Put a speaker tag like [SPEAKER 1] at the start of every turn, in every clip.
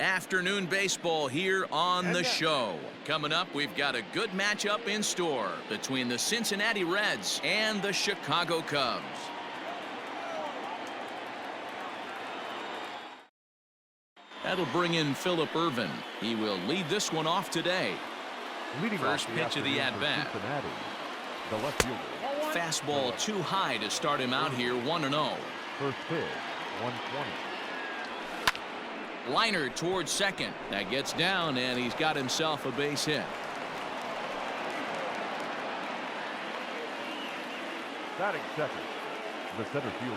[SPEAKER 1] Afternoon baseball here on the show. Coming up, we've got a good matchup in store between the Cincinnati Reds and the Chicago Cubs. That'll bring in Phillip Ervin. He will lead this one off today. First pitch of the at-bat.
[SPEAKER 2] The left fielder.
[SPEAKER 1] Fastball too high to start him out here, 1-0.
[SPEAKER 2] First pitch, 120.
[SPEAKER 1] Liner towards second. That gets down, and he's got himself a base hit.
[SPEAKER 2] Batting second, the center fielder.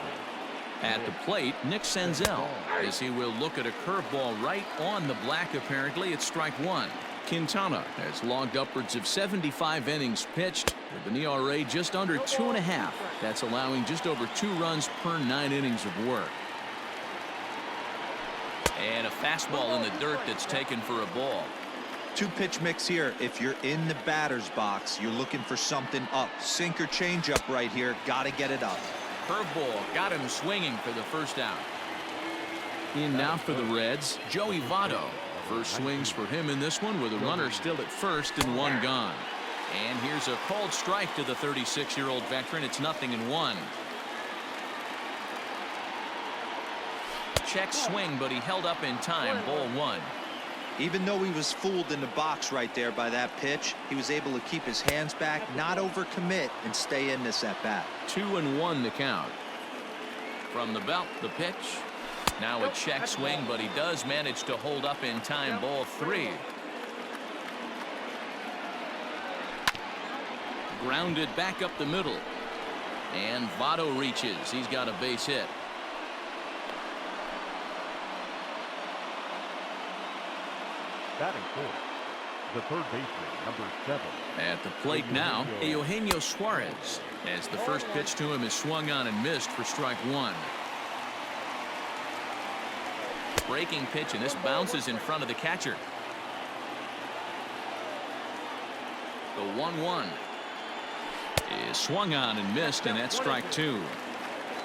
[SPEAKER 1] At the plate, Nick Senzel, as he will look at a curveball right on the black. Apparently, it's strike one. Quintana has logged upwards of 75 innings pitched with an ERA just under 2.5. That's allowing just over 2 runs per 9 innings of work. And a fastball in the dirt that's taken for a ball.
[SPEAKER 3] 2-pitch mix here. If you're in the batter's box, you're looking for something up. Sinker changeup right here. Got to get it up.
[SPEAKER 1] Curveball got him swinging for the first out. In now for the Reds, Joey Votto. First swings for him in this one with a runner still at first and 1 gone. And here's a called strike to the 36-year-old veteran. It's 0-1. Check swing, but he held up in time. Ball 1.
[SPEAKER 3] Even though he was fooled in the box right there by that pitch, he was able to keep his hands back, not overcommit, and stay in this at bat.
[SPEAKER 1] 2-1 the count. From the belt, the pitch. Now a check swing, but he does manage to hold up in time. Ball 3. Grounded back up the middle. And Votto reaches. He's got a base hit.
[SPEAKER 2] Batting fourth, the third baseman, number 7.
[SPEAKER 1] At the plate now, Eugenio Suarez, as the first pitch to him is swung on and missed for strike 1. Breaking pitch, and this bounces in front of the catcher. The 1-1 is swung on and missed, and that's strike 2.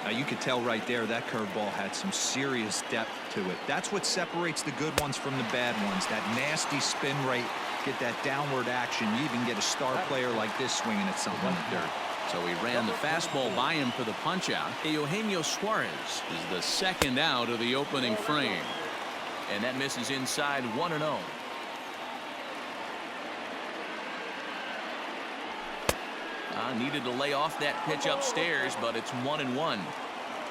[SPEAKER 3] Now you could tell right there that curveball had some serious depth to it. That's what separates the good ones from the bad ones. That nasty spin rate, get that downward action. You even get a star player like this swinging at something in the dirt.
[SPEAKER 1] So he ran the fastball by him for the punch out. Eugenio Suarez is the second out of the opening frame. And that misses inside. 1-0. Needed to lay off that pitch upstairs, but it's 1-1.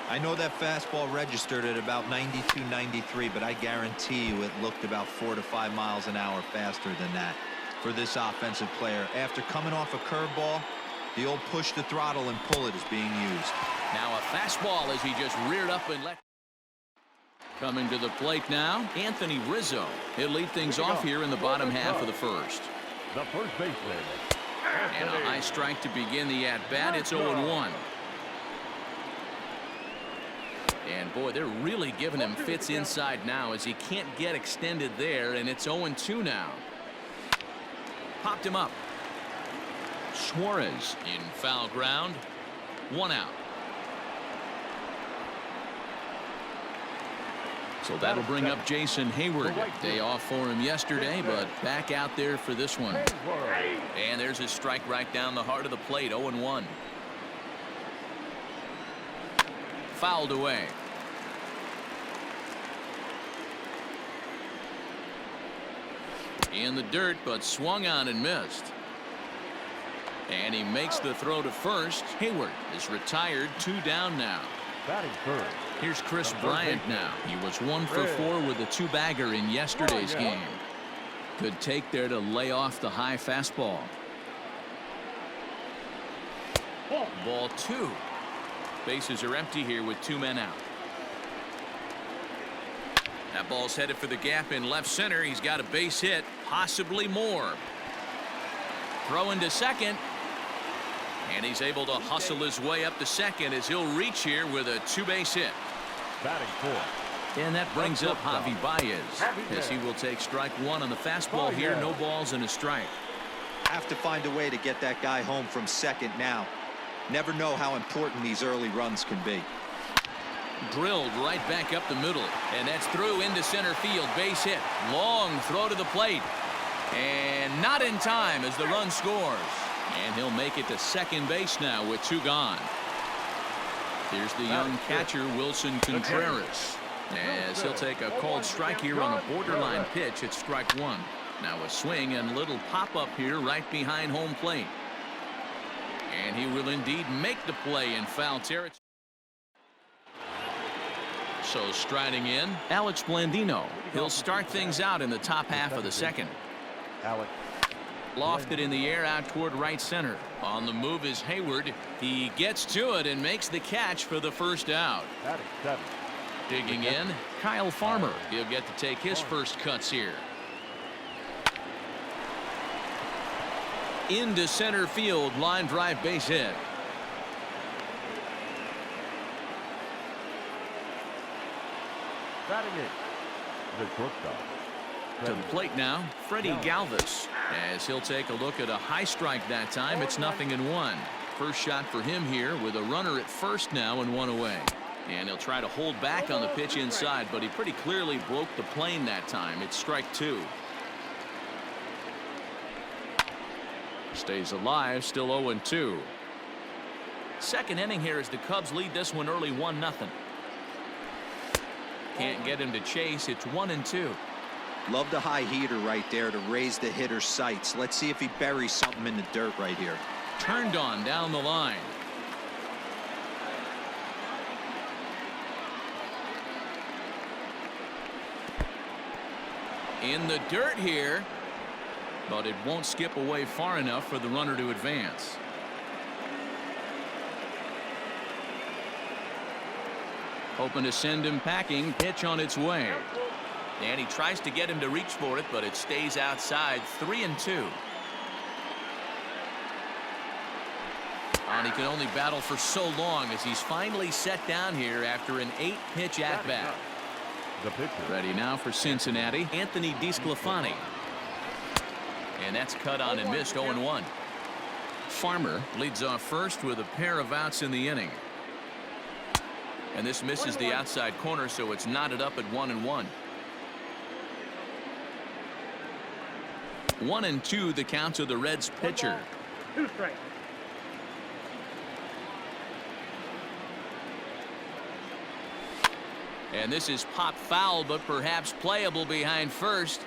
[SPEAKER 3] I know that fastball registered at about 92, 93, but I guarantee you it looked about 4 to 5 miles an hour faster than that for this offensive player. After coming off a curveball, the old push the throttle and pull it is being used.
[SPEAKER 1] Now a fastball as he just reared up and let. Coming to the plate now, Anthony Rizzo. He'll lead things off here in the bottom half of the first.
[SPEAKER 2] The first baseman.
[SPEAKER 1] And a high strike to begin the at-bat. It's 0-1. And boy, they're really giving him fits inside now as he can't get extended there, and it's 0-2 now. Popped him up. Suarez in foul ground. 1 out. So that'll bring up Jason Hayward. Day off for him yesterday, but back out there for this one. And there's his strike right down the heart of the plate. 0-1. Fouled away. In the dirt, but swung on and missed. And he makes the throw to first. Hayward is retired. 2 down now.
[SPEAKER 2] Batting third.
[SPEAKER 1] Here's Chris Bryant now. He was 1 for 4 with a 2-bagger in yesterday's game. Good take there to lay off the high fastball. Ball 2. Bases are empty here with 2 men out. That ball's headed for the gap in left center. He's got a base hit, possibly more. Throw into second. And he's able to hustle his way up to second as he'll reach here with a 2-base hit.
[SPEAKER 2] Batting fourth.
[SPEAKER 1] And that brings up Javi Baez as he will take strike 1 on the fastball here. No balls and a strike.
[SPEAKER 3] Have to find a way to get that guy home from second now. Never know how important these early runs can be.
[SPEAKER 1] Drilled right back up the middle. And that's through into center field. Base hit. Long throw to the plate. And not in time as the run scores. And he'll make it to second base now with 2 gone. Here's the young catcher, Wilson Contreras, as he'll take a called strike here on a borderline pitch at strike 1. Now a swing and a little pop-up here right behind home plate. And he will indeed make the play in foul territory. So striding in, Alex Blandino. He'll start things out in the top half of the second.
[SPEAKER 2] Alex.
[SPEAKER 1] Lofted in the air out toward right center. On the move is Hayward. He gets to it and makes the catch for the first out.
[SPEAKER 2] Batting 7.
[SPEAKER 1] Digging in, Kyle Farmer. He'll get to take his first cuts here. Into center field, line drive base hit.
[SPEAKER 2] Batting 8. The shortstop.
[SPEAKER 1] To the plate now, Freddie Galvis, as he'll take a look at a high strike that time. It's 0-1. First shot for him here with a runner at first now and 1 away. And he'll try to hold back on the pitch inside, but he pretty clearly broke the plane that time. It's strike 2. Stays alive, still 0-2. Second inning here as the Cubs lead this one early 1-0. Can't get him to chase. It's 1-2.
[SPEAKER 3] Love the high heater right there to raise the hitter's sights. Let's see if he buries something in the dirt right here.
[SPEAKER 1] Turned on down the line. In the dirt here, but it won't skip away far enough for the runner to advance. Hoping to send him packing. Pitch on its way. And he tries to get him to reach for it, but it stays outside. 3-2. And he can only battle for so long as he's finally set down here after an 8-pitch at-bat.
[SPEAKER 2] The pitcher.
[SPEAKER 1] Ready now for Cincinnati, Anthony DeSclafani. And that's cut on and missed. 0-1. Farmer leads off first with a pair of outs in the inning. And this misses the outside corner, so it's knotted up at 1-1. 1-2 the count to the Reds pitcher.
[SPEAKER 4] 2 strikes.
[SPEAKER 1] And this is pop foul, but perhaps playable behind first.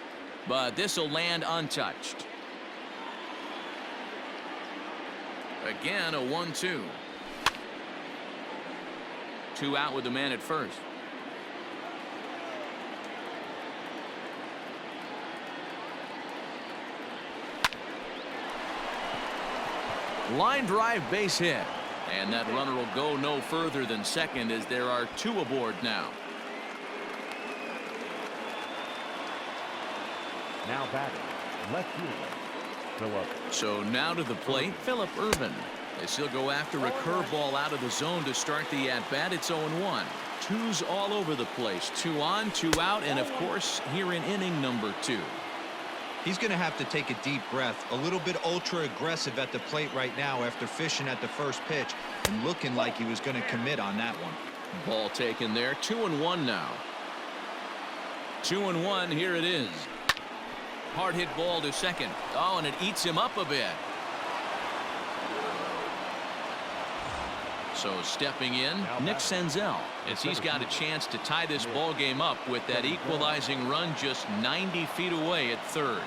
[SPEAKER 1] But this will land untouched. Again, a 1-2. 2 out with the man at first. Line drive base hit. And that runner will go no further than second as there are 2 aboard now.
[SPEAKER 2] Now batting. Left fielder. Philip.
[SPEAKER 1] So now to the plate, Philip Ervin. As he'll go after a curveball out of the zone to start the at-bat. It's 0-1. 2's all over the place. 2 on, 2 out, and of course here in inning number 2.
[SPEAKER 3] He's going to have to take a deep breath. A little bit ultra aggressive at the plate right now after fishing at the first pitch and looking like he was going to commit on that one.
[SPEAKER 1] Ball taken there. 2-1 now. 2-1. Here it is. Hard hit ball to second. Oh, and it eats him up a bit. So stepping in, Nick Senzel, as he's got a chance to tie this ball game up with that equalizing run just 90 feet away at third.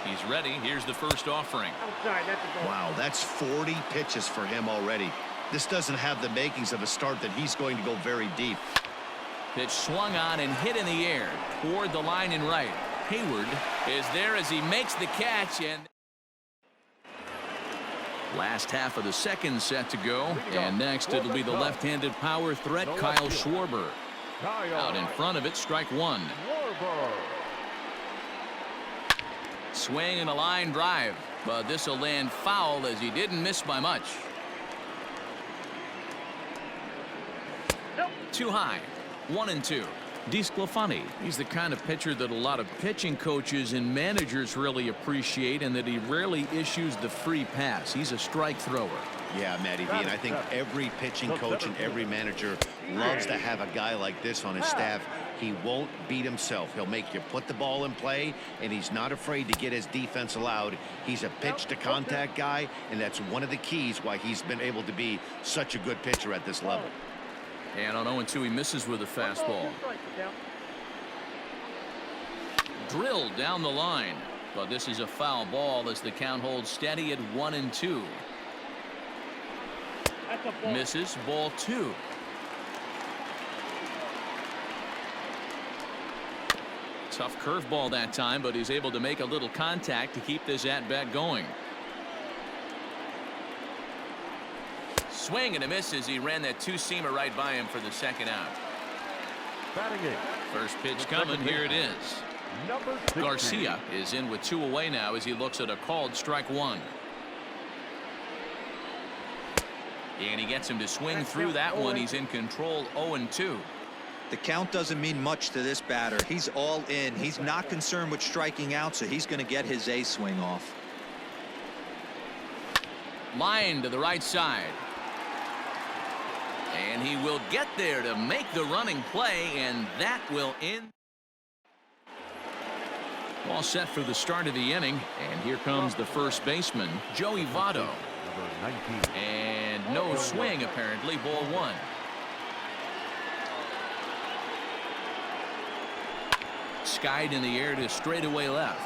[SPEAKER 1] He's ready. Here's the first offering.
[SPEAKER 4] Outside, that's a ball.
[SPEAKER 5] Wow, that's 40 pitches for him already. This doesn't have the makings of a start that he's going to go very deep.
[SPEAKER 1] Pitch swung on and hit in the air toward the line and right. Hayward is there as he makes the catch, and last half of the second set to go. And next it'll be the left-handed power threat Kyle Schwarber. Out in front of it, strike 1. Swing and a line drive, but this will land foul as he didn't miss by much. Too high. 1-2. DeSclafani, he's the kind of pitcher that a lot of pitching coaches and managers really appreciate, and that he rarely issues the free pass. He's a strike thrower.
[SPEAKER 5] Yeah, Matty V, and I think every pitching coach and every manager loves to have a guy like this on his staff. He won't beat himself. He'll make you put the ball in play, and he's not afraid to get his defense allowed. He's a pitch-to-contact guy, and that's one of the keys why he's been able to be such a good pitcher at this level.
[SPEAKER 1] And on 0-2, he misses with a fastball. Drilled down the line, but this is a foul ball as the count holds steady at 1-2. Misses, ball 2. Tough curveball that time, but he's able to make a little contact to keep this at-bat going. Swing and a miss as he ran that two-seamer right by him for the second out.
[SPEAKER 2] Batting eighth.
[SPEAKER 1] First pitch coming. Here it is.
[SPEAKER 2] Number 16.
[SPEAKER 1] Garcia is in with 2 away now as he looks at a called strike 1. And he gets him to swing through that one. He's in control, 0-2.
[SPEAKER 3] The count doesn't mean much to this batter. He's all in. He's not concerned with striking out, so he's going to get his A swing off.
[SPEAKER 1] Line to the right side. And he will get there to make the running play, and that will end. All set for the start of the inning, and here comes the first baseman, Joey Votto.
[SPEAKER 2] Number 19.
[SPEAKER 1] And no swing, apparently, ball 1. Skied in the air to straightaway left.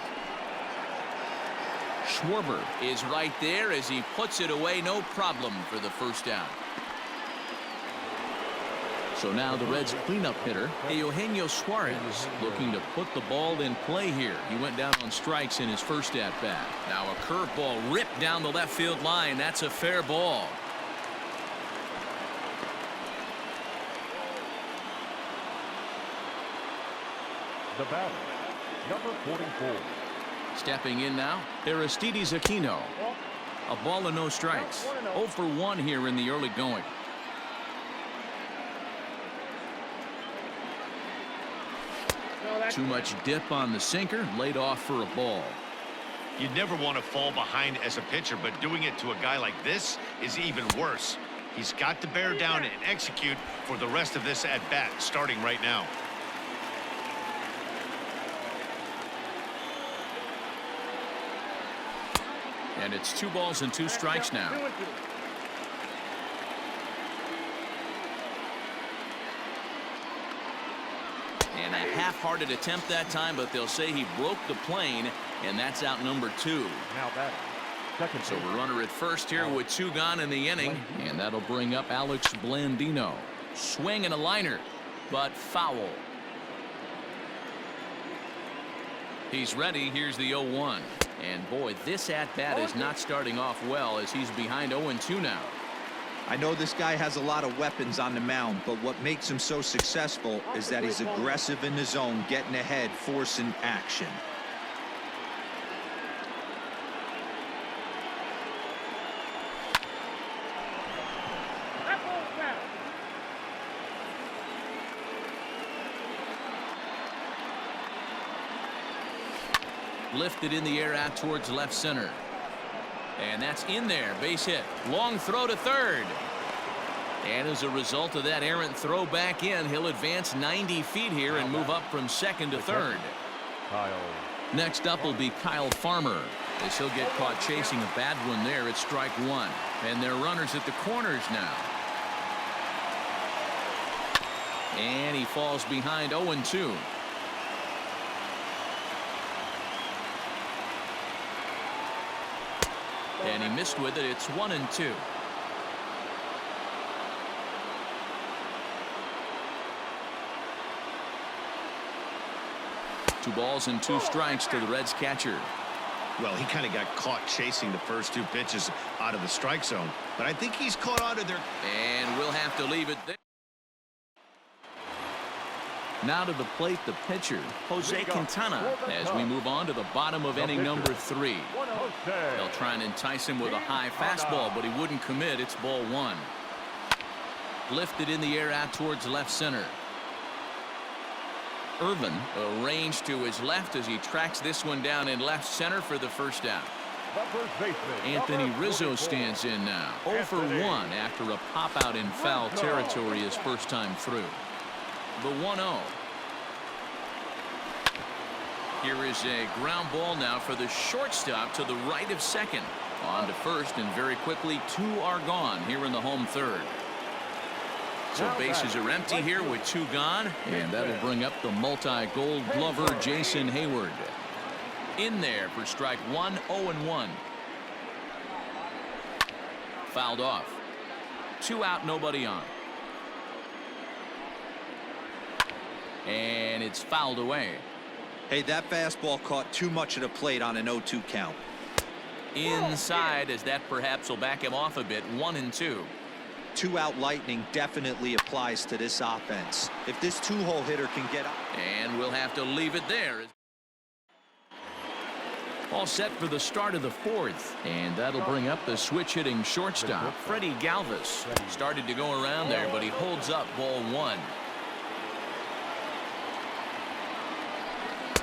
[SPEAKER 1] Schwarber is right there as he puts it away, no problem for the first out. So now the Reds cleanup hitter, Eugenio Suarez, looking to put the ball in play here. He went down on strikes in his first at-bat. Now a curveball ripped down the left field line. That's a fair ball.
[SPEAKER 2] The batter, number 44.
[SPEAKER 1] Stepping in now, Aristides Aquino. A ball and no strikes. 0 for 1 here in the early going. Too much dip on the sinker, laid off for a ball.
[SPEAKER 5] You never want to fall behind as a pitcher, but doing it to a guy like this is even worse. He's got to bear down and execute for the rest of this at-bat, starting right now.
[SPEAKER 1] And it's 2 balls and 2 strikes now. And a half-hearted attempt that time, but they'll say he broke the plane, and that's out number 2.
[SPEAKER 2] Now batting, second.
[SPEAKER 1] So a runner at first here with 2 gone in the inning, and that'll bring up Alex Blandino. Swing and a liner, but foul. He's ready. Here's the 0-1. And boy, this at-bat is not starting off well as he's behind 0-2 now.
[SPEAKER 3] I know this guy has a lot of weapons on the mound, but what makes him so successful is that he's aggressive in the zone, getting ahead, forcing action.
[SPEAKER 1] Lifted in the air out towards left center. And that's in there. Base hit. Long throw to third. And as a result of that errant throw back in, he'll advance 90 feet here and move up from second to third.
[SPEAKER 2] Kyle.
[SPEAKER 1] Next up will be Kyle Farmer, as he'll get caught chasing a bad one there at strike 1. And they're runners at the corners now. And he falls behind 0-2. And he missed with it. It's 1-2. Two balls and 2 strikes to the Reds catcher.
[SPEAKER 5] Well, he kind of got caught chasing the first 2 pitches out of the strike zone, but I think he's caught onto their.
[SPEAKER 1] And we'll have to leave it there. Now to the plate, the pitcher, Jose Quintana, as we move on to the bottom of inning number 3. They'll try and entice him with a high fastball, but he wouldn't commit. It's ball 1. Lifted in the air out towards left center. Irvin arranged to his left as he tracks this one down in left center for the first out.
[SPEAKER 2] The first baseman,
[SPEAKER 1] Anthony
[SPEAKER 2] number
[SPEAKER 1] Rizzo
[SPEAKER 2] 44.
[SPEAKER 1] stands in now. 0 for 1 after a pop out in foul territory his first time through. The 1-0. Here is a ground ball now for the shortstop to the right of second. On to first, and very quickly 2 are gone here in the home third. So bases are empty here with 2 gone, and that'll bring up the multi-gold glover Jason Hayward. In there for strike 1, 0-1. Fouled off. 2 out, nobody on. And it's fouled away.
[SPEAKER 3] Hey, that fastball caught too much of the plate on an 0-2 count.
[SPEAKER 1] Inside, as that perhaps will back him off a bit. 1-2.
[SPEAKER 3] 2-out lightning definitely applies to this offense. If this 2-hole hitter can get up.
[SPEAKER 1] And we'll have to leave it there. All set for the start of the 4th, and that'll bring up the switch-hitting shortstop Freddie Galvis. Started to go around there, but he holds up ball 1.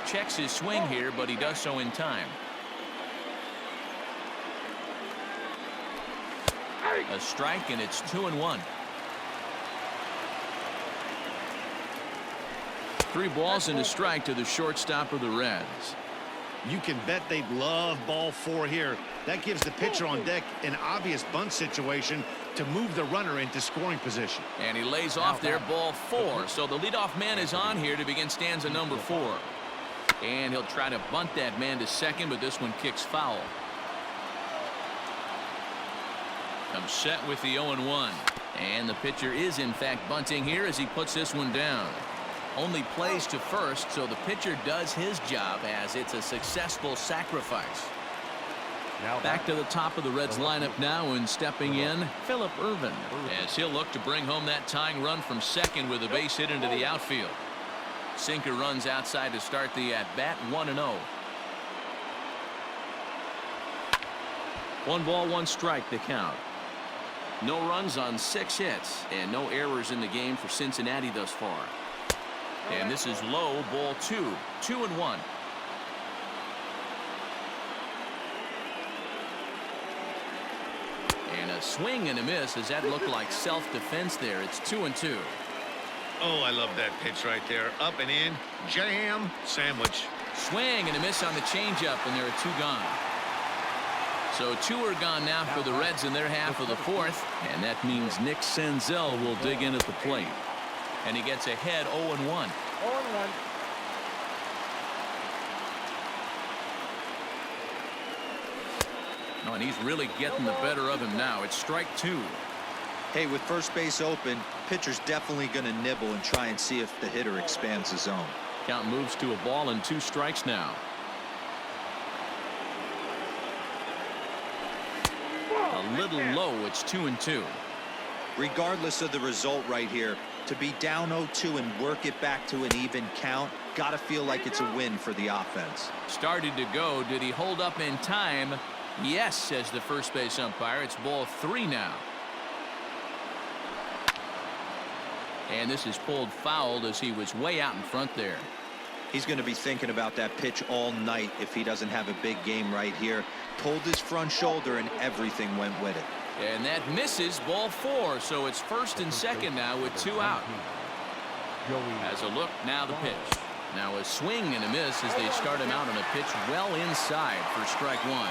[SPEAKER 1] Checks his swing here, but he does so in time. A strike, and it's 2-1. 3 balls and a strike to the shortstop of the Reds.
[SPEAKER 5] You can bet they'd love ball 4 here. That gives the pitcher on deck an obvious bunt situation to move the runner into scoring position.
[SPEAKER 1] And he lays off there, ball 4. So the leadoff man is on here to begin stanza number 4. And he'll try to bunt that man to second, but this one kicks foul. Comes set with the 0-1. And the pitcher is in fact bunting here as he puts this one down. Only plays to first, so the pitcher does his job as it's a successful sacrifice. Back to the top of the Reds lineup now, and stepping in, Phillip Ervin, as he'll look to bring home that tying run from second with a base hit into the outfield. Sinker runs outside to start the at-bat. 1-0. 1 ball, 1 strike the count. No runs on 6 hits, and no errors in the game for Cincinnati thus far. And this is low, ball 2. 2-1. And a swing and a miss. Does that look like self-defense there? It's 2-2.
[SPEAKER 5] Oh, I love that pitch right there. Up and in. Jam. Sandwich.
[SPEAKER 1] Swing and a miss on the changeup, and there are 2 gone. So 2 are gone now for the Reds in their half of the 4th, and that means Nick Senzel will dig in at the plate. And he gets ahead 0-1.
[SPEAKER 2] 0-1.
[SPEAKER 1] Oh, and he's really getting the better of him now. It's strike 2.
[SPEAKER 3] Hey, with first base open, pitcher's definitely going to nibble and try and see if the hitter expands the zone.
[SPEAKER 1] Count moves to a ball and 2 strikes now. A little low. It's 2-2.
[SPEAKER 3] Regardless of the result right here, to be down 0-2 and work it back to an even count, gotta feel like it's a win for the offense.
[SPEAKER 1] Started to go. Did he hold up in time? Yes, says the first base umpire. It's ball 3 now. And this is pulled fouled as he was way out in front there.
[SPEAKER 3] He's going to be thinking about that pitch all night if he doesn't have a big game right here. Pulled his front shoulder and everything went with it.
[SPEAKER 1] And that misses, ball 4. So it's first and second now with 2 out. As a look, now the pitch. Now a swing and a miss as they start him out on a pitch well inside for strike 1.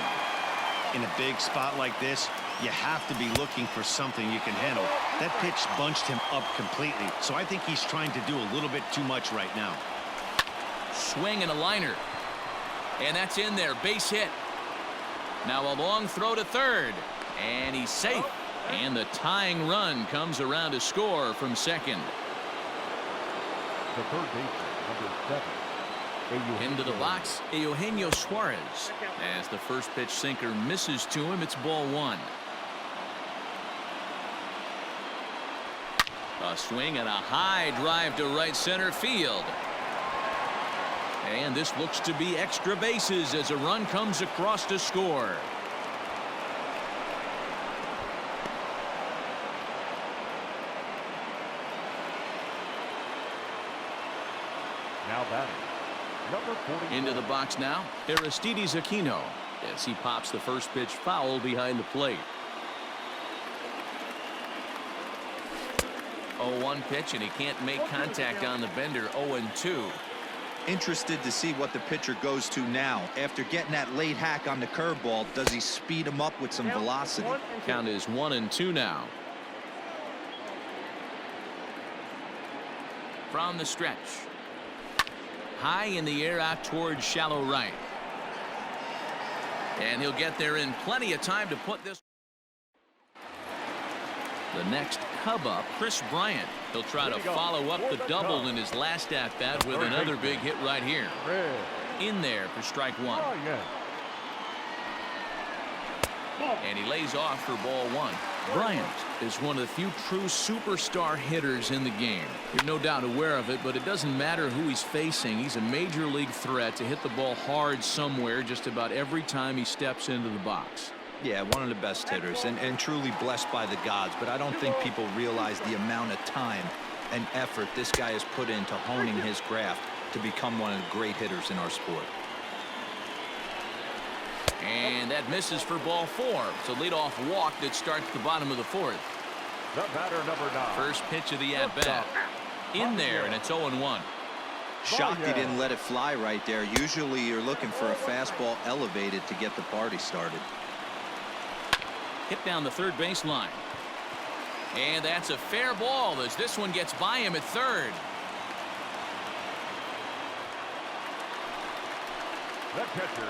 [SPEAKER 5] In a big spot like this, you have to be looking for something you can handle. That pitch bunched him up completely, so I think he's trying to do a little bit too much right now.
[SPEAKER 1] Swing and a liner. And that's in there, base hit. Now a long throw to third. And he's safe. And the tying run comes around to score from second.
[SPEAKER 2] The third baseman, number 7.
[SPEAKER 1] Into the box, Eugenio Suarez. As the first pitch sinker misses to him, it's ball 1. A swing and a high drive to right center field. And this looks to be extra bases as a run comes across to score.
[SPEAKER 2] Now batting, number 40.
[SPEAKER 1] Into the box now, Aristides Aquino. as he pops the first pitch foul behind the plate. 0-1 pitch, and he can't make contact on the bender. 0-2.
[SPEAKER 3] Interested to see what the pitcher goes to now. After getting that late hack on the curveball, does he speed him up with some velocity?
[SPEAKER 1] Count is 1-2 now. From the stretch. High in the air out towards shallow right. And he'll get there in plenty of time to put this. The next Cub up, Chris Bryant. He'll try to follow up the double in his last at-bat with another big hit right here. In there for strike one. And he lays off for ball one. Bryant is one of the few true superstar hitters in the game. You're no doubt aware of it, but it doesn't matter who he's facing. He's a major league threat to hit the ball hard somewhere just about every time he steps into the box.
[SPEAKER 3] Yeah, one of the best hitters and truly blessed by the gods, but I don't think people realize the amount of time and effort this guy has put into honing his craft to become one of the great hitters in our sport.
[SPEAKER 1] And that misses for ball four. So leadoff walk that starts the bottom of the fourth.
[SPEAKER 2] The batter, number 9.
[SPEAKER 1] First pitch of the at-bat. In there, and it's 0-1.
[SPEAKER 3] Shocked he didn't let it fly right there. Usually you're looking for a fastball elevated to get the party started.
[SPEAKER 1] Hit down the third baseline. And that's a fair ball as this one gets by him at third.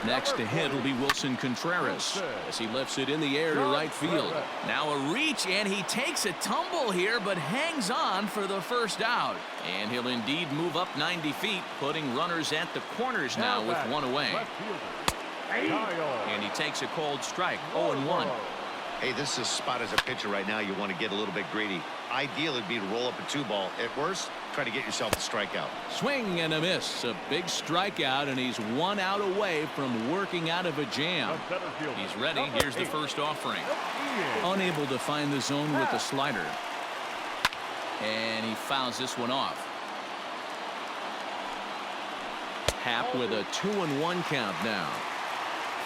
[SPEAKER 1] Next to hit will be Wilson Contreras as he lifts it in the air to right field. Now a reach, and he takes a tumble here but hangs on for the first out. And he'll indeed move up 90 feet, putting runners at the corners now with one away. And he takes a cold strike. 0-1.
[SPEAKER 5] Hey, this is a spot as a pitcher right now. You want to get a little bit greedy. Ideal would be to roll up a 2-ball. At worst, try to get yourself a strikeout.
[SPEAKER 1] Swing and a miss. A big strikeout, and he's 1 out away from working out of a jam. He's ready. Here's the first offering. Unable to find the zone with the slider. And he fouls this one off. Happ with a 2-1 count now.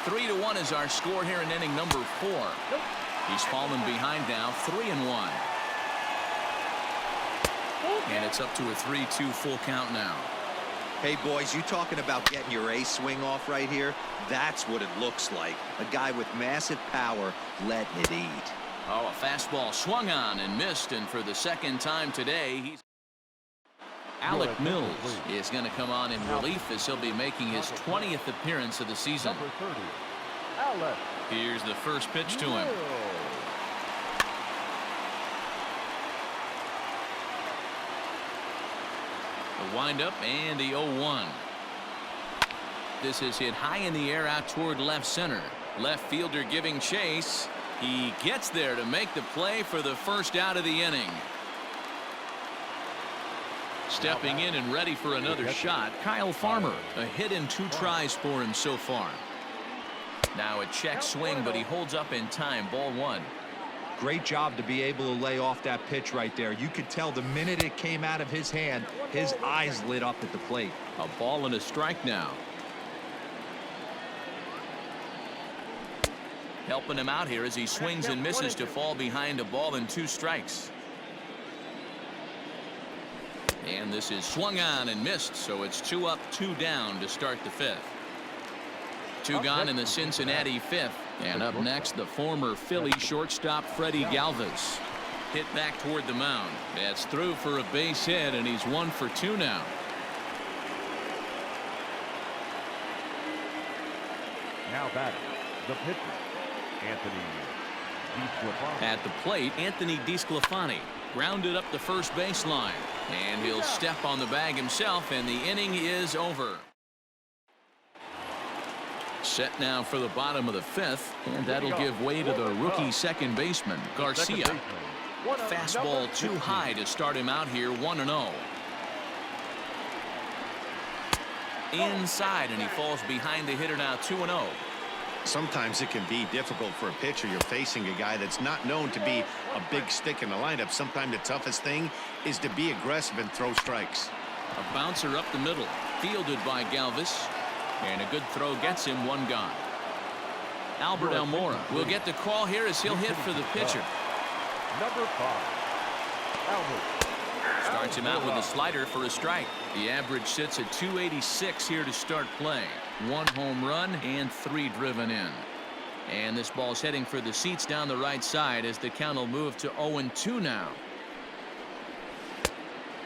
[SPEAKER 1] 3-1 is our score here in inning number 4. He's fallen behind now, 3-1. And it's up to a 3-2 full count now.
[SPEAKER 3] Hey, boys, you talking about getting your ace swing off right here? That's what it looks like. A guy with massive power letting it eat.
[SPEAKER 1] Oh, a fastball swung on and missed, and for the second time today, he's... Alec Mills is going to come on in relief as he'll be making his 20th appearance of the season. Here's the first pitch to him. The windup and the 0-1. This is hit high in the air out toward left center. Left fielder giving chase. He gets there to make the play for the first out of the inning. Stepping in and ready for another shot, Kyle Farmer. A hit in 2 tries for him so far. Now a check swing, but he holds up in time. Ball 1.
[SPEAKER 3] Great job to be able to lay off that pitch right there. You could tell the minute it came out of his hand, his eyes lit up at the plate.
[SPEAKER 1] A ball and a strike now. Helping him out here as he swings and misses to fall behind a ball and 2 strikes. And this is swung on and missed, so it's 2 up, 2 down to start the 5th. 2 gone in the Cincinnati 5th. And up next, the former Philly shortstop Freddie Galvis. Hit back toward the mound. That's through for a base hit, and he's 1 for 2 now.
[SPEAKER 2] Now batting, the pitcher, Anthony DeSclafani.
[SPEAKER 1] At the plate, Anthony DeSclafani grounded up the first baseline. And he'll step on the bag himself, and the inning is over. Set now for the bottom of the 5th, and that'll give way to the rookie second baseman, Garcia. Fastball too high to start him out here, 1-0. Inside, and he falls behind the hitter now, 2-0.
[SPEAKER 5] Sometimes it can be difficult for a pitcher. You're facing a guy that's not known to be a big stick in the lineup. Sometimes the toughest thing is to be aggressive and throw strikes.
[SPEAKER 1] A bouncer up the middle, fielded by Galvis, and a good throw gets him 1 gone. Albert Almora will get the call here as he'll hit for the pitcher.
[SPEAKER 2] Number 5, Albert.
[SPEAKER 1] Starts him out with a slider for a strike. The average sits at 286 here to start play. 1 home run and 3 driven in. And this ball's heading for the seats down the right side as the count will move to 0-2 now.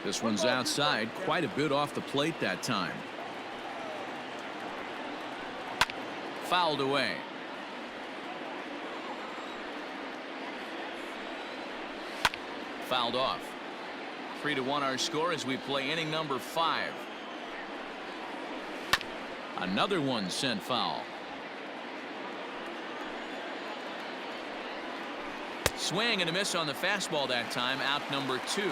[SPEAKER 1] This one's outside, quite a bit off the plate that time. Fouled away. Fouled off. 3-1 our score as we play inning number 5. Another one sent foul. Swing and a miss on the fastball that time. Out number 2.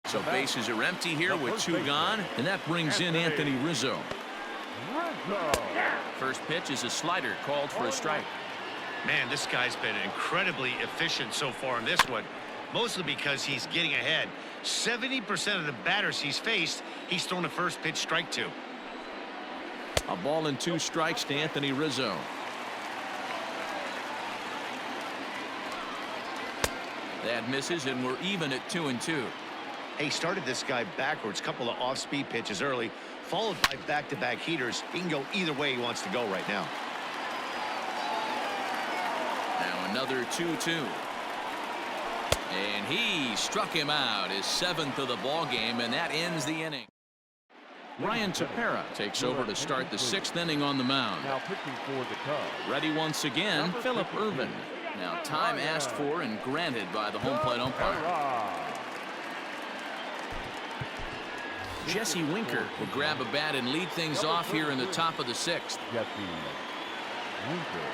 [SPEAKER 1] So bases are empty here with 2 gone, and that brings in Anthony Rizzo. First pitch is a slider called for a strike.
[SPEAKER 5] Man, this guy's been incredibly efficient so far in this one, mostly because he's getting ahead. 70% of the batters he's faced, he's thrown a first pitch strike to.
[SPEAKER 1] A ball and 2 strikes to Anthony Rizzo. That misses, and we're even at 2-2.
[SPEAKER 5] He started this guy backwards, couple of off-speed pitches early, followed by back-to-back heaters. He can go either way he wants to go right now.
[SPEAKER 1] Now another 2-2. And he struck him out, his 7th of the ball game, and that ends the inning. Ryan Tepera takes over to start the 6th inning on the mound.
[SPEAKER 2] Now pitching for the Cubs.
[SPEAKER 1] Ready once again, Phillip Ervin. Now time asked for and granted by the home plate umpire. Jesse Winker will grab a bat and lead things off here in the top of the 6th.
[SPEAKER 2] Jesse Winker.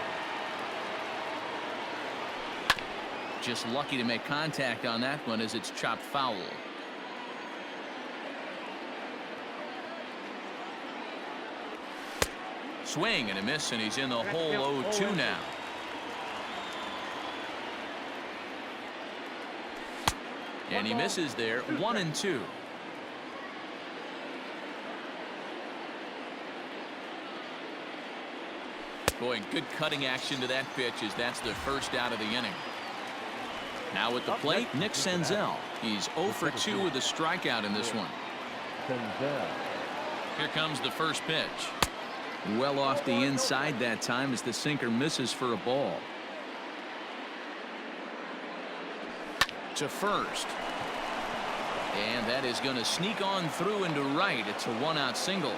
[SPEAKER 1] Just lucky to make contact on that one as it's chopped foul. Swing and a miss, and he's in the hole 0-2 now. And he misses there. 1-2. Boy, good cutting action to that pitch as that's the first out of the inning. Now at the plate, Nick Senzel. He's 0 for 2 with a strikeout in this one. Here comes the first pitch. Well off the inside that time as the sinker misses for a ball. To first. And that is going to sneak on through into right. It's a 1-out single.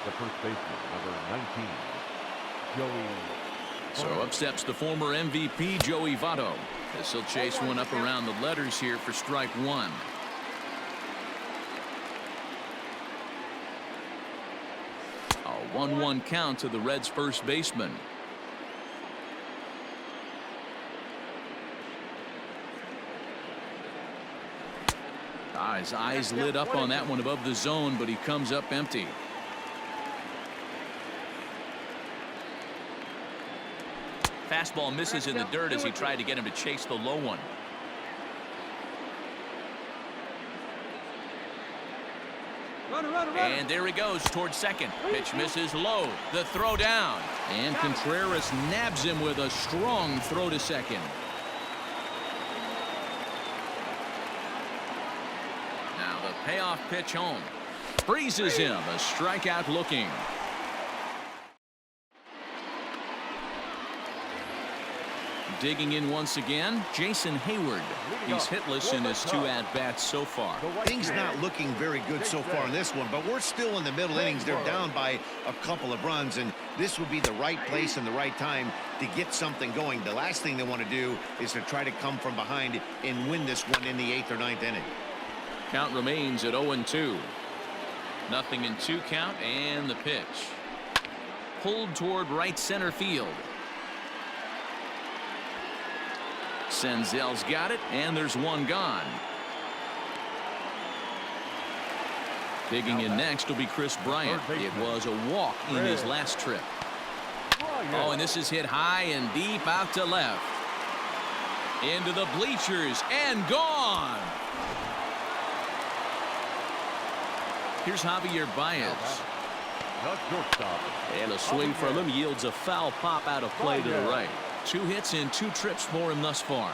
[SPEAKER 2] The first baseman, number 19, Joey.
[SPEAKER 1] So up steps the former MVP, Joey Votto. As he'll chase one up around the letters here for strike 1. A 1-1 count to the Reds' first baseman. His eyes lit up on that one above the zone, but he comes up empty. Fastball misses in the dirt as he tried to get him to chase the low one. And there he goes towards second. Pitch misses low. The throw down. And Contreras nabs him with a strong throw to second. Now the payoff pitch home. Freezes him. A strikeout looking. Digging in once again, Jason Hayward. He's hitless in his 2 at-bats so far.
[SPEAKER 5] Things not looking very good so far in this one, but we're still in the middle innings. They're down by a couple of runs, and this would be the right place and the right time to get something going. The last thing they want to do is to try to come from behind and win this one in the 8th or 9th inning.
[SPEAKER 1] Count remains at 0-2. 0-2 count, and the pitch. Pulled toward right center field. Senzel's got it, and there's one gone. Digging in next will be Chris Bryant. It was a walk in his last trip. Oh, and this is hit high and deep out to left. Into the bleachers and gone. Here's Javier Baez.
[SPEAKER 2] The shortstop.
[SPEAKER 1] And a swing from him yields a foul pop out of play to the right. 2 hits and 2 trips for him thus far.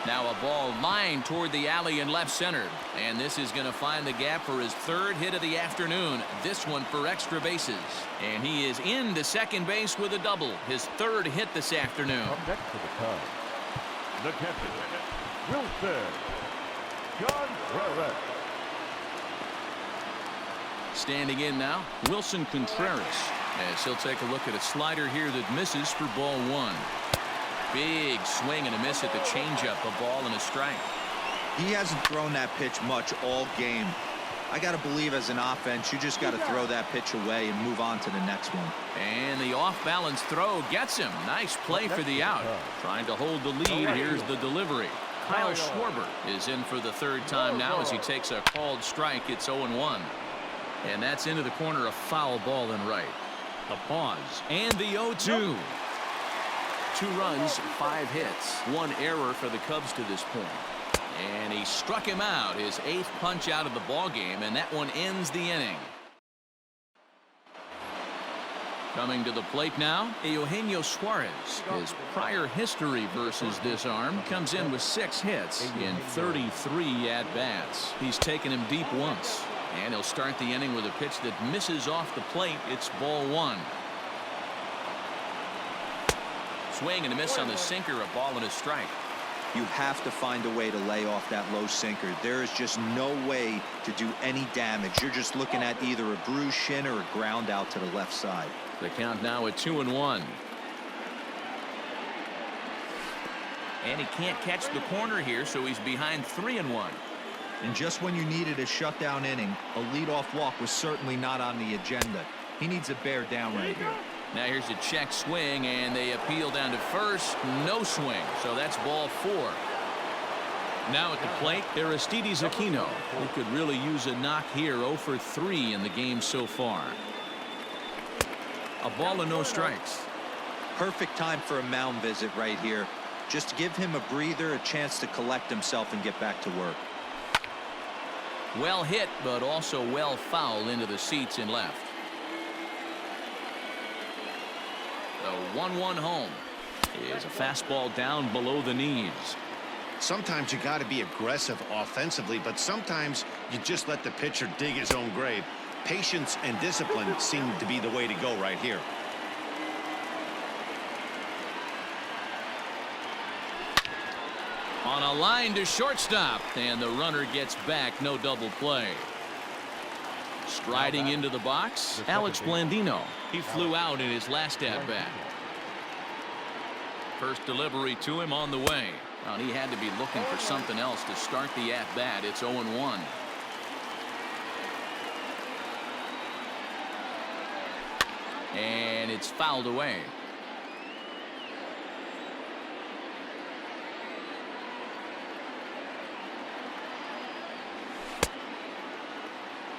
[SPEAKER 1] Now a ball lined toward the alley in left center. And this is going to find the gap for his 3rd hit of the afternoon. This one for extra bases. And he is into second base with a double. His 3rd hit this afternoon.
[SPEAKER 2] Up next to the Cubs, the catcher, Wilson Contreras.
[SPEAKER 1] Standing in now, Wilson Contreras, as he'll take a look at a slider here that misses for ball 1. Big swing and a miss at the changeup, a ball and a strike.
[SPEAKER 3] He hasn't thrown that pitch much all game. I got to believe as an offense, you just got to throw that pitch away and move on to the next one.
[SPEAKER 1] And the off-balance throw gets him. Nice play for the out. Trying to hold the lead. Here's the delivery. Kyle Schwarber is in for the 3rd time now as he takes a called strike. It's 0-1. And that's into the corner, a foul ball and right. The pause and the 0-2. 2 runs, 5 hits, 1 error for the Cubs to this point. And he struck him out, his 8th punch out of the ball game, and that one ends the inning. Coming to the plate now, Eugenio Suarez. His prior history versus this arm comes in with 6 hits in 33 at-bats. He's taken him deep once. And he'll start the inning with a pitch that misses off the plate. It's ball 1. Swing and a miss on the sinker, a ball and a strike.
[SPEAKER 3] You have to find a way to lay off that low sinker. There is just no way to do any damage. You're just looking at either a bruised shin or a ground out to the left side.
[SPEAKER 1] The count now at 2-1. And he can't catch the corner here, so he's behind 3-1.
[SPEAKER 3] And just when you needed a shutdown inning, a leadoff walk was certainly not on the agenda. He needs to bear down right here.
[SPEAKER 1] Now here's a check swing, and they appeal down to first. No swing, so that's ball 4. Now at the plate, Aristides Aquino. He could really use a knock here. 0 for 3 in the game so far. A ball and no strikes.
[SPEAKER 3] Perfect time for a mound visit right here. Just give him a breather, a chance to collect himself and get back to work.
[SPEAKER 1] Well hit, but also well fouled into the seats in left. The 1-1 home is a fastball down below the knees.
[SPEAKER 5] Sometimes you got to be aggressive offensively, but sometimes you just let the pitcher dig his own grave. Patience and discipline seem to be the way to go right here.
[SPEAKER 1] On a line to shortstop, and the runner gets back. No double play. Striding into the box, Alex Blandino. He flew out in his last at-bat. First delivery to him on the way. And he had to be looking for something else to start the at-bat. It's 0-1. And it's fouled away.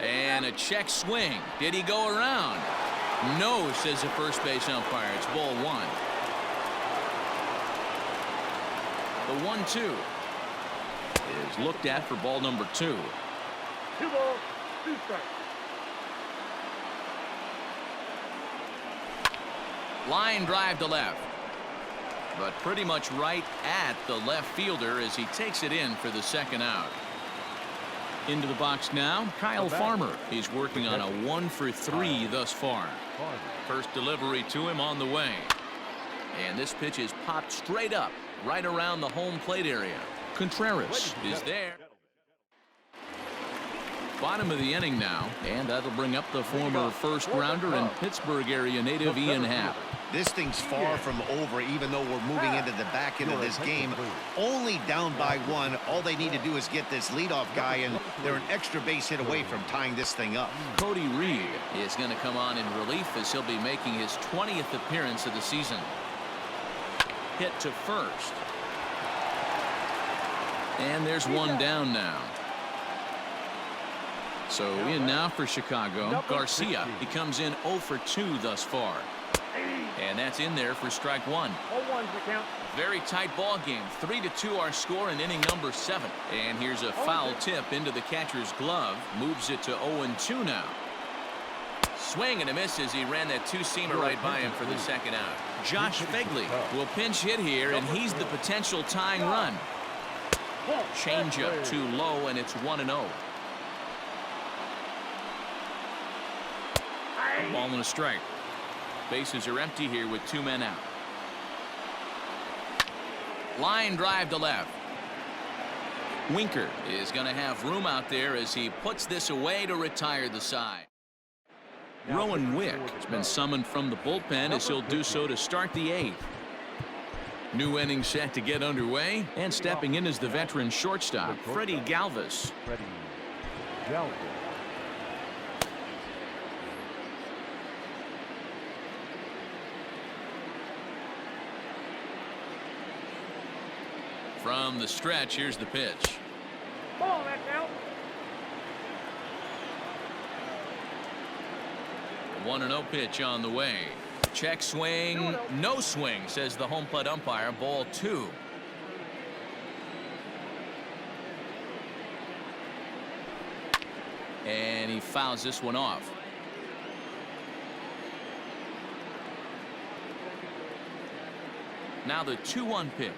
[SPEAKER 1] And a check swing. Did he go around? No, says the first base umpire. It's ball 1. The 1-2 is looked at for ball number 2.
[SPEAKER 2] 2 balls, 2 strikes.
[SPEAKER 1] Line drive to left. But pretty much right at the left fielder as he takes it in for the 2nd out. Into the box now, Kyle Farmer. He's working on a 1 for 3 thus far. First delivery to him on the way. And this pitch is popped straight up, right around the home plate area. Contreras is there. Bottom of the inning now, and that'll bring up the former first-rounder and Pittsburgh area native Ian Happ.
[SPEAKER 5] This thing's far from over, even though we're moving into the back end of this game. Only down by 1. All they need to do is get this leadoff guy, and they're an extra base hit away from tying this thing up.
[SPEAKER 1] Cody Reed is going to come on in relief as he'll be making his 20th appearance of the season. Hit to first. And there's one down now. So in now for Chicago, Garcia. He comes in 0 for 2 thus far. And that's in there for strike 1.
[SPEAKER 2] 0-1's the count.
[SPEAKER 1] Very tight ball game. 3-2 our score in inning number 7. And here's a foul tip into the catcher's glove. Moves it to 0-2 now. Swing and a miss as he ran that two-seamer right by him for the second out. Josh Fegley will pinch hit here, and he's the potential tying run. Changeup too low, and it's 1-0. Ball and a strike. Bases are empty here with 2 men out. Line drive to left. Winker is going to have room out there as he puts this away to retire the side. Rowan Wick has been summoned from the bullpen as he'll do so to start the 8th. New inning set to get underway, and stepping in is the veteran shortstop, Freddie Galvis.
[SPEAKER 2] Freddie Galvis.
[SPEAKER 1] From the stretch, here's the pitch.
[SPEAKER 2] Ball, that's out.
[SPEAKER 1] 1-0 pitch on the way. Check swing, no swing, says the home plate umpire. Ball 2. And he fouls this one off. Now the 2-1 pitch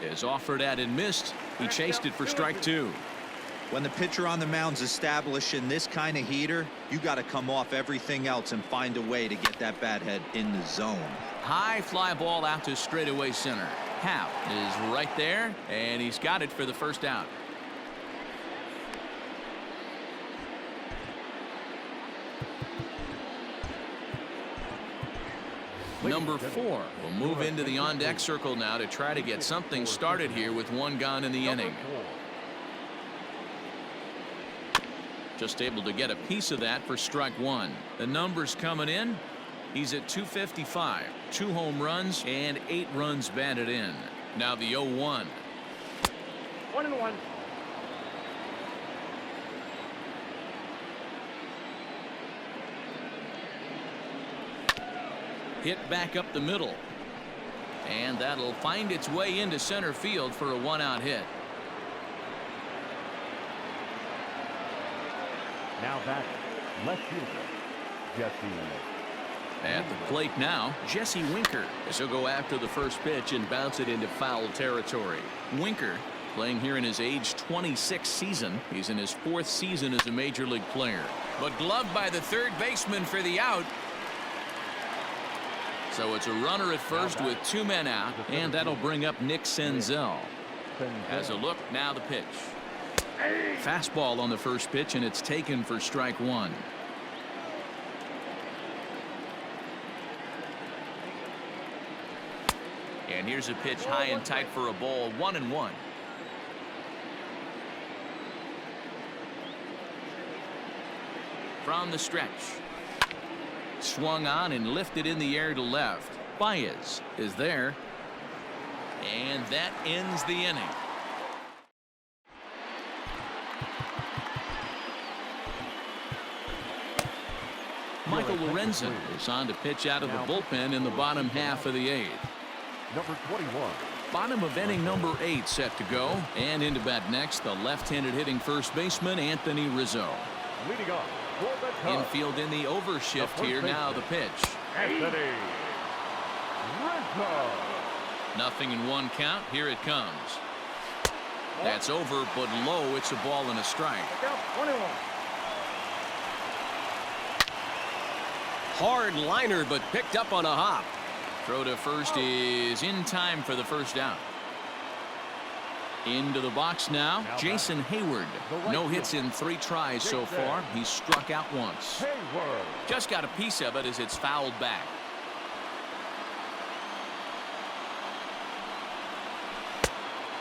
[SPEAKER 1] is offered at and missed. He chased it for strike 2.
[SPEAKER 3] When the pitcher on the mound's establishing this kind of heater, you got to come off everything else and find a way to get that bat head in the zone.
[SPEAKER 1] High fly ball out to straightaway center. Happ is right there, and he's got it for the first out. Number 4 will move into the on-deck circle now to try to get something started here with 1 gone in the inning. Just able to get a piece of that for strike 1. The numbers coming in. He's at 255, 2 home runs, and 8 runs batted in. Now the 0-1.
[SPEAKER 2] 1-1.
[SPEAKER 1] Hit back up the middle. And that'll find its way into center field for a 1-out hit.
[SPEAKER 2] Now back, left fielder, Jesse.
[SPEAKER 1] At the plate now, Jesse Winker, as he'll go after the first pitch and bounce it into foul territory. Winker playing here in his age 26 season. He's in his 4th season as a major league player. But gloved by the third baseman for the out. So it's a runner at first with 2 men out, and that'll bring up Nick Senzel. Has a look, now the pitch. Fastball on the first pitch, and it's taken for strike 1. And here's a pitch high and tight for a ball, 1-1. From the stretch. Swung on and lifted in the air to left. Baez is there. And that ends the inning. Michael Lorenzen is on to pitch out of the bullpen in the bottom half of the 8th.
[SPEAKER 2] Number 21.
[SPEAKER 1] Bottom of inning number 8 set to go. And into bat next, the left-handed hitting first baseman, Anthony Rizzo.
[SPEAKER 2] Leading off for the Cubs,
[SPEAKER 1] Infield in the overshift here. Now the pitch.
[SPEAKER 2] Anthony Rizzo.
[SPEAKER 1] Nothing in 1 count. Here it comes. That's over, but low. It's a ball and a strike.
[SPEAKER 4] Hard liner, but picked up on a hop.
[SPEAKER 1] Throw to first is in time for the first out. Into the box now, Jason Hayward. No hits in 3 tries so far. He's struck out once.
[SPEAKER 2] Hayward.
[SPEAKER 1] Just got a piece of it as it's fouled back.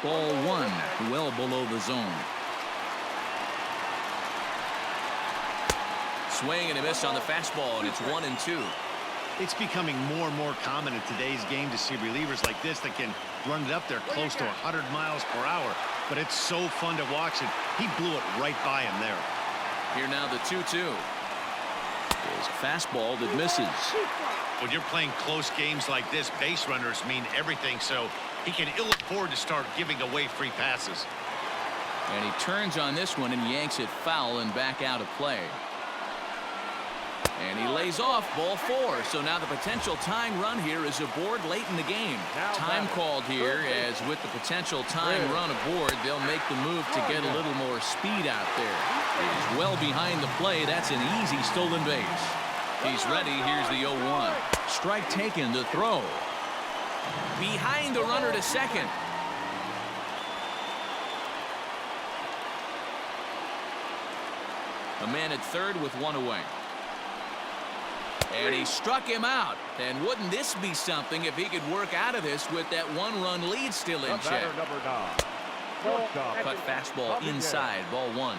[SPEAKER 1] Ball 1, well below the zone. Swing and a miss on the fastball, and it's 1-2.
[SPEAKER 5] It's becoming more and more common in today's game to see relievers like this that can run it up there close to 100 miles per hour. But it's so fun to watch it. He blew it right by him there.
[SPEAKER 1] Here now the 2-2. His fastball that misses.
[SPEAKER 5] When you're playing close games like this, base runners mean everything, so he can ill afford to start giving away free passes.
[SPEAKER 1] And he turns on this one and yanks it foul and back out of play. And he lays off ball 4. So now the potential tying run here is aboard late in the game. Time called here, as with the potential tying run aboard, they'll make the move to get a little more speed out there. He's well behind the play. That's an easy stolen base. He's ready. Here's the 0-1. Strike taken to throw. Behind the runner to second. A man at third with 1 away. And he struck him out. And wouldn't this be something if he could work out of this with that 1-run lead still in check? Cut fastball inside, ball 1.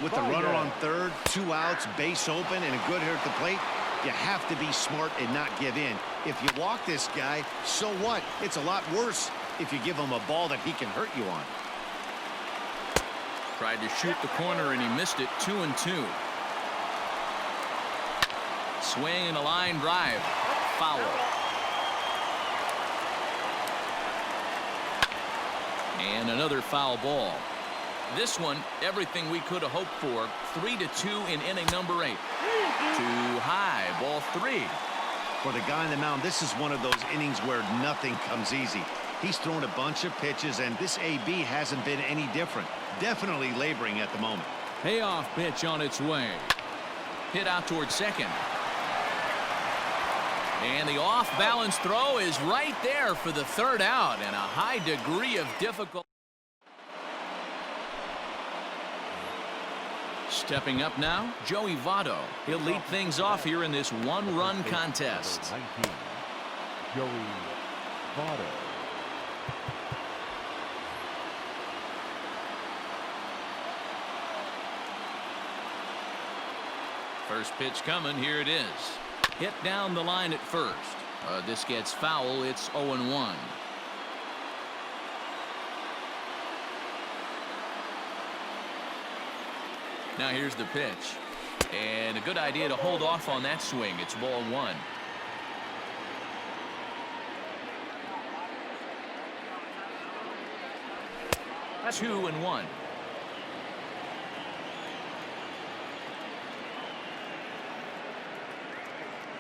[SPEAKER 5] With the runner on third, 2 outs, base open, and a good hitter at the plate, you have to be smart and not give in. If you walk this guy, so what? It's a lot worse if you give him a ball that he can hurt you on.
[SPEAKER 1] Tried to shoot the corner and he missed it. 2-2. Swing and a line drive. Foul. And another foul ball. This one, everything we could have hoped for. 3-2 in inning number 8. Too high. Ball 3.
[SPEAKER 5] For the guy on the mound, this is one of those innings where nothing comes easy. He's thrown a bunch of pitches, and this AB hasn't been any different. Definitely laboring at the moment.
[SPEAKER 1] Payoff pitch on its way. Hit out towards second. And the off-balance throw is right there for the 3rd out, and a high degree of difficulty. Stepping up now, Joey Votto. He'll lead things off here in this 1-run contest.
[SPEAKER 2] 19, Joey Votto.
[SPEAKER 1] First pitch coming. Here it is. Hit down the line at first. This gets foul. It's 0-1. Now here's the pitch. And a good idea to hold off on that swing. It's ball 1. That's 2-1.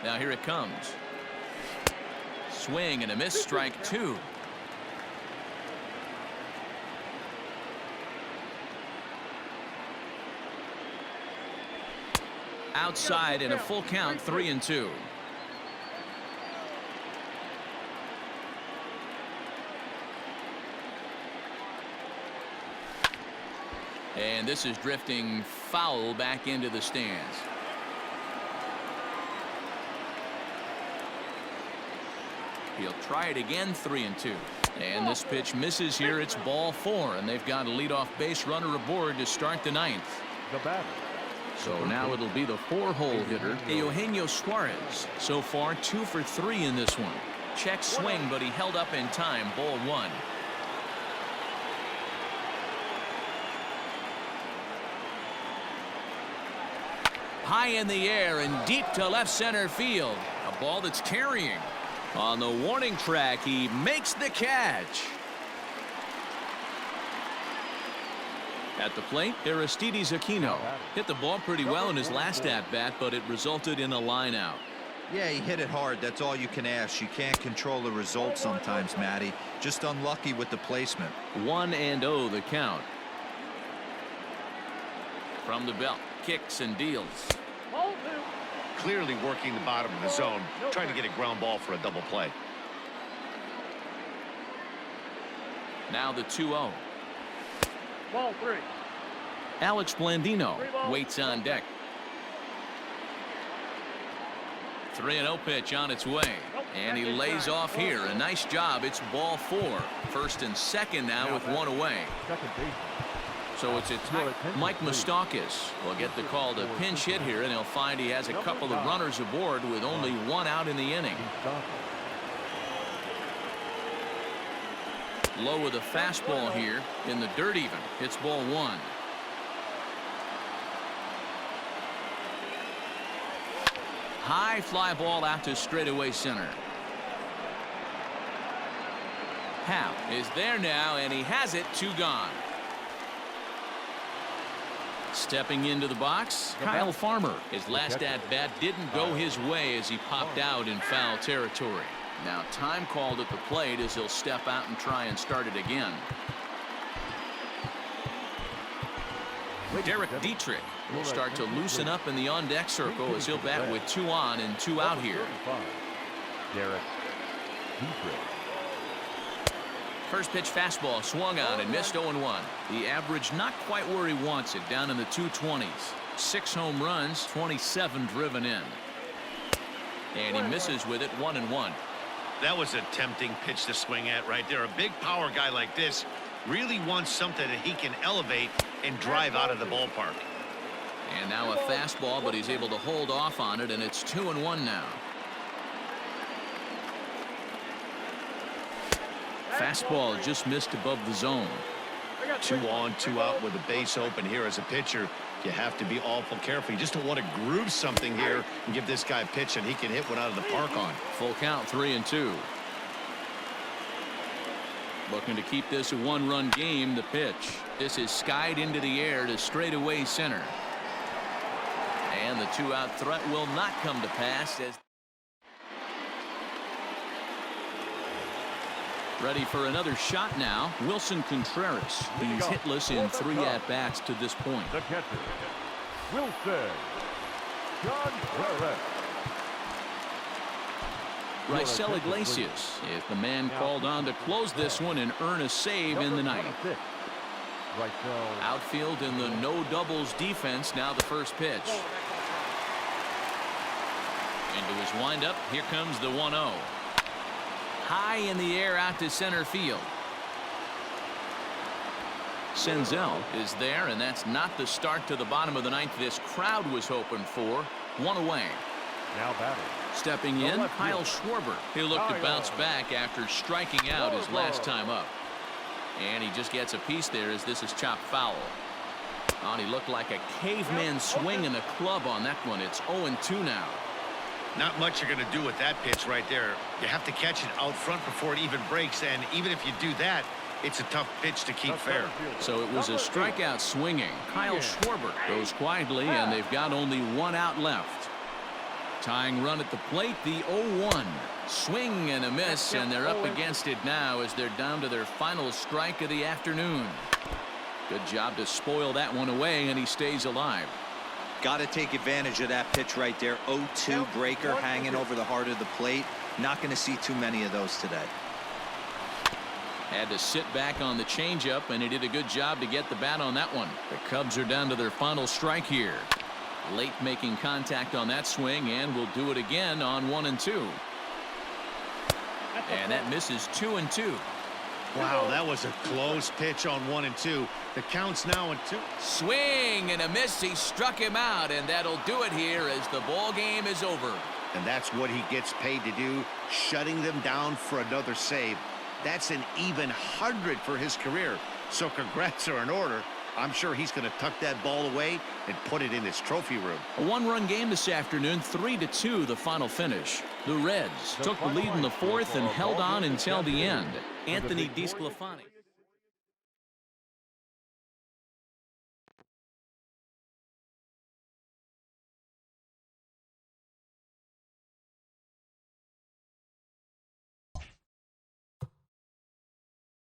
[SPEAKER 1] Now here it comes. Swing and a miss, strike 2. Outside in a full count, 3-2. And this is drifting foul back into the stands. He'll try it again, 3-2. And this pitch misses here. It's ball 4, and they've got a leadoff base runner aboard to start the 9th.
[SPEAKER 2] The batter.
[SPEAKER 1] So now it'll be the 4-hole hitter, Eugenio Suarez. So far, 2 for 3 in this one. Check swing, but he held up in time. Ball 1. High in the air and deep to left center field. A ball that's carrying. On the warning track, he makes the catch. At the plate, Aristides Aquino hit the ball pretty well in his last at-bat, but it resulted in a line out.
[SPEAKER 3] Yeah, he hit it hard. That's all you can ask. You can't control the result sometimes, Matty. Just unlucky with the placement.
[SPEAKER 1] 1-0 the count. From the belt, kicks and deals.
[SPEAKER 5] Clearly working the bottom of the zone, trying to get a ground ball for a double play.
[SPEAKER 1] Now the 2-0.
[SPEAKER 2] Ball 3.
[SPEAKER 1] Alex Blandino waits on deck. 3-0 pitch on its way. And he lays off here. A nice job. It's ball 4. First and second now with 1 away.
[SPEAKER 2] Second baseman.
[SPEAKER 1] So it's Mike Moustakas will get the call to pinch hit here, and he'll find he has a couple of runners aboard with only 1 out in the inning. Low with a fastball here in the dirt even. It's ball 1. High fly ball out to straightaway center. Happ is there now, and he has it. 2 gone. Stepping into the box, Kyle Farmer. His last at-bat didn't go his way as he popped out in foul territory. Now time called at the plate as he'll step out and try and start it again. Derek Dietrich will start to loosen up in the on-deck circle as he'll bat with 2 on and 2 out here.
[SPEAKER 2] Derek Dietrich.
[SPEAKER 1] First pitch fastball swung on and missed 0-1. The average not quite where he wants it, down in the 220s. 6 home runs, 27 driven in. And he misses with it, 1-1.
[SPEAKER 5] That was a tempting pitch to swing at right there. A big power guy like this really wants something that he can elevate and drive out of the ballpark.
[SPEAKER 1] And now a fastball, but he's able to hold off on it, and it's 2-1 now. Fastball just missed above the zone.
[SPEAKER 5] 2 on, 2 out with the base open here. As a pitcher, you have to be awful careful. You just don't want to groove something here and give this guy a pitch and he can hit one out of the park on.
[SPEAKER 1] Full count, 3-2. Looking to keep this a 1-run game. The pitch. This is skied into the air to straightaway center. And the 2-out threat will not come to pass as ready for another shot now. Wilson Contreras. He's hitless in 3 at-bats to this point.
[SPEAKER 2] The catcher, Wilson Contreras.
[SPEAKER 1] Raisel Iglesias is the man called on to close this one and earn a save in the ninth. Outfield in the no doubles defense. Now the first pitch. Into his windup. Here comes the 1-0. High in the air out to center field. Senzel is there, and that's not the start to the bottom of the ninth this crowd was hoping for. 1 away.
[SPEAKER 2] Now batting.
[SPEAKER 1] Stepping in, Kyle Schwarber. He'll look to bounce back after striking out his last time up. And he just gets a piece there as this is chopped foul. Oh, and he looked like a caveman swinging the club on that one. It's 0-2 now.
[SPEAKER 5] Not much you're going to do with that pitch right there. You have to catch it out front before it even breaks, and even if you do that, it's a tough pitch to keep fair.
[SPEAKER 1] So it was a strikeout swinging. Kyle Schwarber goes quietly, and they've got only 1 out left. Tying run at the plate, the 0-1. Swing and a miss, and they're up against it now as they're down to their final strike of the afternoon. Good job to spoil that one away, and he stays alive.
[SPEAKER 3] Got to take advantage of that pitch right there. 0-2 breaker hanging over the heart of the plate. Not going to see too many of those today.
[SPEAKER 1] Had to sit back on the changeup, and he did a good job to get the bat on that one. The Cubs are down to their final strike here. Late making contact on that swing, and will do it again on 1-2. And that misses 2-2.
[SPEAKER 5] Wow, that was a close pitch on 1-2. The count's now in 2.
[SPEAKER 1] Swing and a miss. He struck him out, and that'll do it here as the ball game is over.
[SPEAKER 5] And that's what he gets paid to do, shutting them down for another save. That's an even 100 for his career. So congrats are in order. I'm sure he's going to tuck that ball away and put it in his trophy room.
[SPEAKER 1] A 1-run game this afternoon, 3-2 the final finish. The Reds took the lead in the 4th and held on until the end. Anthony DeSclafani.